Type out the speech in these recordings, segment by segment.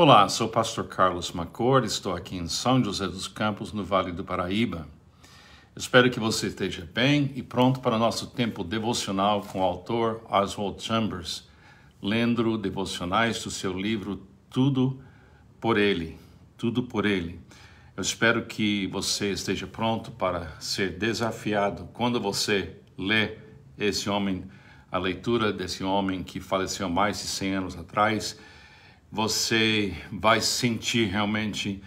Olá, sou o pastor Carlos Macord, estou aqui em São José dos Campos, no Vale do Paraíba. Espero que você esteja bem e pronto para o nosso tempo devocional com o autor Oswald Chambers, lendo devocionais do seu livro Tudo por Ele. Tudo por Ele. Eu espero que você esteja pronto para ser desafiado quando você lê esse homem, a leitura desse homem que faleceu há mais de 100 anos atrás. Você vai sentir realmente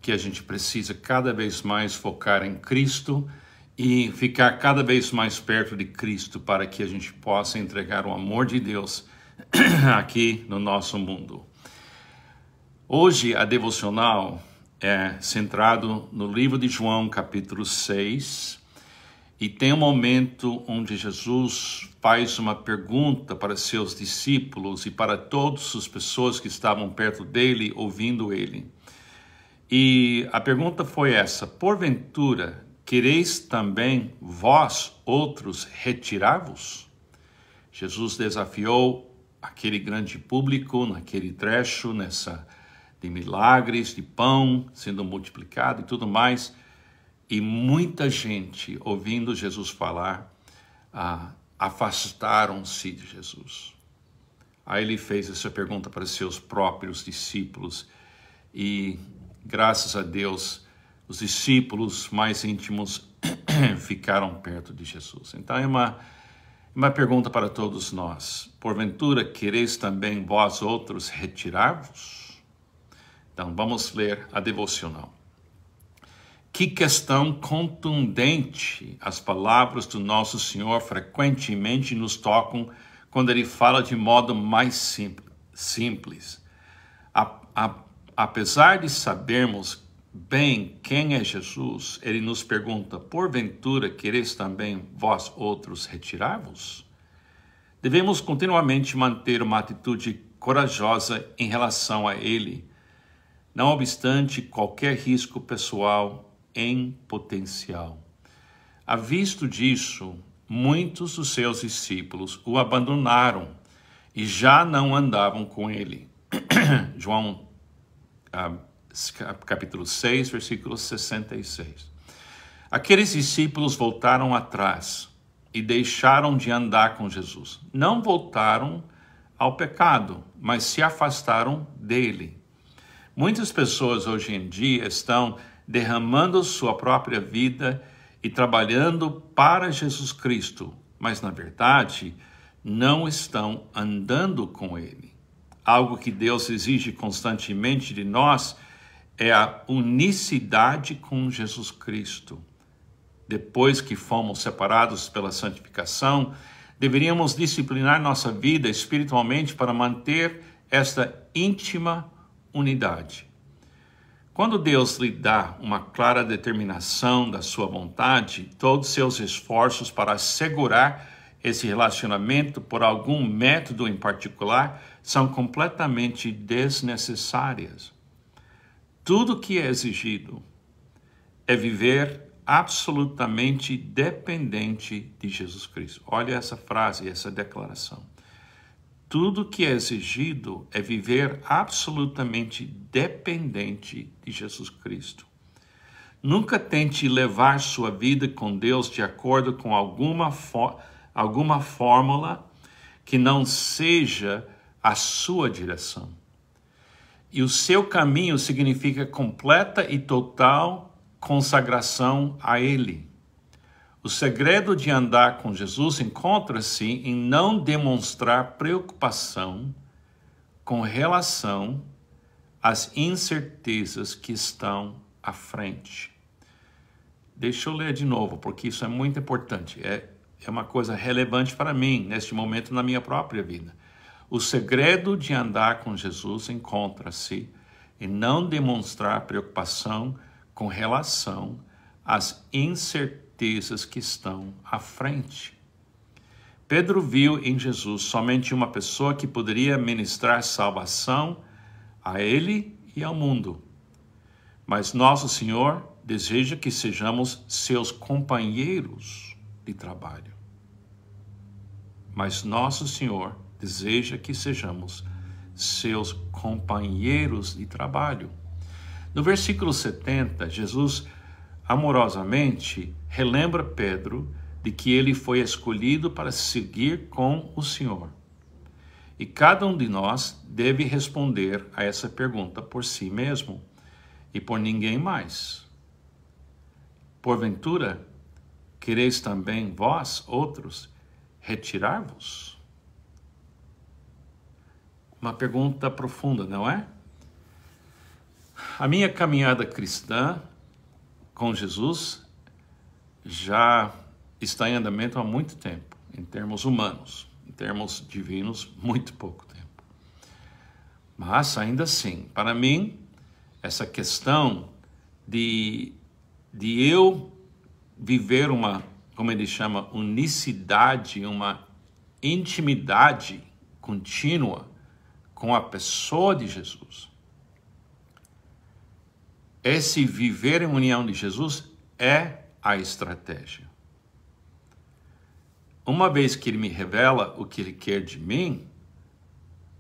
que a gente precisa cada vez mais focar em Cristo e ficar cada vez mais perto de Cristo para que a gente possa entregar o amor de Deus aqui no nosso mundo. Hoje a devocional é centrado no livro de João, capítulo 6, e tem um momento onde Jesus faz uma pergunta para seus discípulos e para todas as pessoas que estavam perto dele, ouvindo ele. E a pergunta foi essa: porventura, quereis também vós outros retirar-vos? Jesus desafiou aquele grande público naquele trecho, de milagres, de pão sendo multiplicado e tudo mais. E muita gente, ouvindo Jesus falar, afastaram-se de Jesus. Aí ele fez essa pergunta para seus próprios discípulos e, graças a Deus, os discípulos mais íntimos ficaram perto de Jesus. Então é uma pergunta para todos nós: porventura quereis também vós outros retirar-vos? Então vamos ler a devocional. Que questão contundente as palavras do nosso Senhor frequentemente nos tocam quando Ele fala de modo mais simples. Apesar de sabermos bem quem é Jesus, Ele nos pergunta: porventura quereis também vós outros retirar-vos? Devemos continuamente manter uma atitude corajosa em relação a Ele, não obstante qualquer risco pessoal em potencial. À vista disso, muitos dos seus discípulos o abandonaram e já não andavam com ele. João, capítulo 6, versículo 66. Aqueles discípulos voltaram atrás e deixaram de andar com Jesus. Não voltaram ao pecado, mas se afastaram dele. Muitas pessoas hoje em dia estão derramando sua própria vida e trabalhando para Jesus Cristo, mas na verdade não estão andando com Ele. Algo que Deus exige constantemente de nós é a unicidade com Jesus Cristo. Depois que fomos separados pela santificação, deveríamos disciplinar nossa vida espiritualmente para manter esta íntima unidade. Quando Deus lhe dá uma clara determinação da sua vontade, todos seus esforços para assegurar esse relacionamento por algum método em particular são completamente desnecessárias. Tudo que é exigido é viver absolutamente dependente de Jesus Cristo. Olha essa frase, essa declaração. Tudo que é exigido é viver absolutamente dependente de Jesus Cristo. Nunca tente levar sua vida com Deus de acordo com alguma fórmula que não seja a sua direção. E o seu caminho significa completa e total consagração a Ele. O segredo de andar com Jesus encontra-se em não demonstrar preocupação com relação às incertezas que estão à frente. Deixa eu ler de novo, porque isso é muito importante. É uma coisa relevante para mim, neste momento, na minha própria vida. O segredo de andar com Jesus encontra-se em não demonstrar preocupação com relação às incertezas que estão à frente. Pedro viu em Jesus somente uma pessoa que poderia ministrar salvação a ele e ao mundo. Mas nosso Senhor deseja que sejamos seus companheiros de trabalho. Mas nosso Senhor deseja que sejamos seus companheiros de trabalho. No versículo 70, Jesus amorosamente relembra Pedro de que ele foi escolhido para seguir com o Senhor. E cada um de nós deve responder a essa pergunta por si mesmo e por ninguém mais. Porventura, quereis também vós, outros, retirar-vos? Uma pergunta profunda, não é? A minha caminhada cristã com Jesus já está em andamento há muito tempo, em termos humanos. Em termos divinos, muito pouco tempo. Mas, ainda assim, para mim, essa questão de eu viver uma, como ele chama, unicidade, uma intimidade contínua com a pessoa de Jesus. Esse viver em união de Jesus é a estratégia. Uma vez que ele me revela o que ele quer de mim,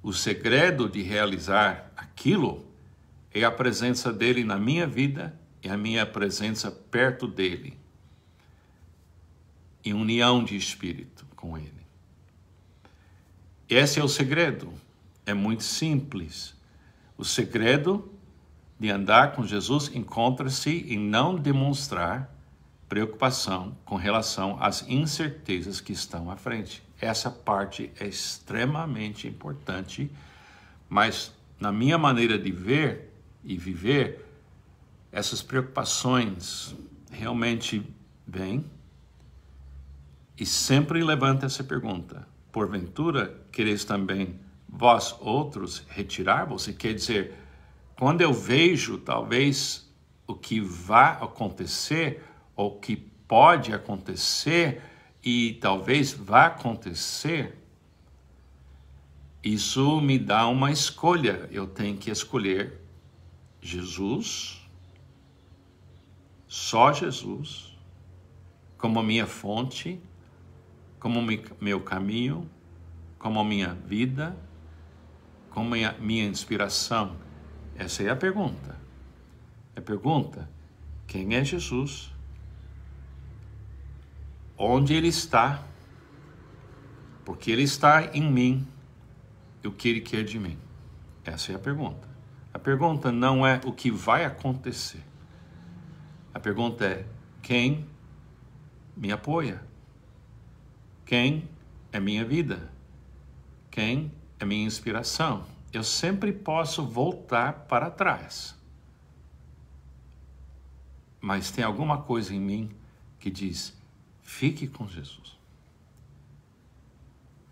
o segredo de realizar aquilo é a presença dele na minha vida e a minha presença perto dele, em união de espírito com ele. Esse é o segredo. É muito simples. O segredo de andar com Jesus encontra-se em não demonstrar preocupação com relação às incertezas que estão à frente. Essa parte é extremamente importante, mas na minha maneira de ver e viver, essas preocupações realmente vêm e sempre levanta essa pergunta: porventura, quereis também vós outros retirar-vos? E quer dizer, quando eu vejo talvez o que vai acontecer, ou que pode acontecer e talvez vá acontecer, isso me dá uma escolha. Eu tenho que escolher Jesus, só Jesus, como minha fonte, como meu caminho, como minha vida, como minha inspiração. Essa é a pergunta. A pergunta: quem é Jesus? Onde ele está? Porque ele está em mim e o que ele quer de mim? Essa é a pergunta. A pergunta não é o que vai acontecer. A pergunta é: quem me apoia? Quem é minha vida? Quem é minha inspiração? Eu sempre posso voltar para trás. Mas tem alguma coisa em mim que diz: fique com Jesus.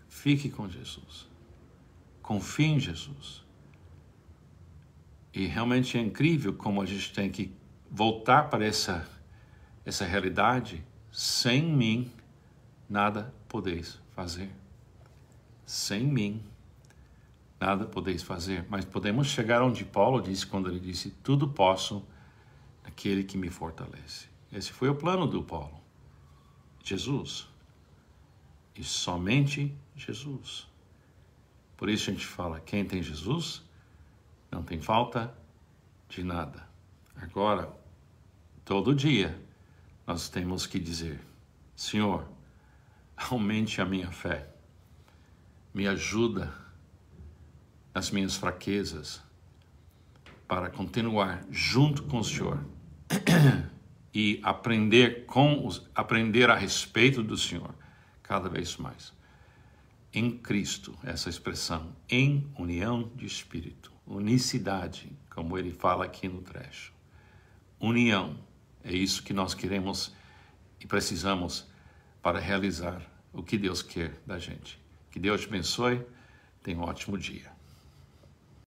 Fique com Jesus. Confie em Jesus. E realmente é incrível como a gente tem que voltar para essa realidade. Sem mim, nada podeis fazer. Sem mim, nada podeis fazer. Mas podemos chegar onde Paulo disse, quando ele disse: tudo posso naquele que me fortalece. Esse foi o plano do Paulo. Jesus. E somente Jesus. Por isso a gente fala: quem tem Jesus não tem falta de nada. Agora, todo dia, nós temos que dizer: Senhor, aumente a minha fé. Me ajuda nas minhas fraquezas para continuar junto com o Senhor e aprender a respeito do Senhor cada vez mais. Em Cristo, essa expressão, em união de espírito, unicidade, como ele fala aqui no trecho. União, é isso que nós queremos e precisamos para realizar o que Deus quer da gente. Que Deus te abençoe, tenha um ótimo dia.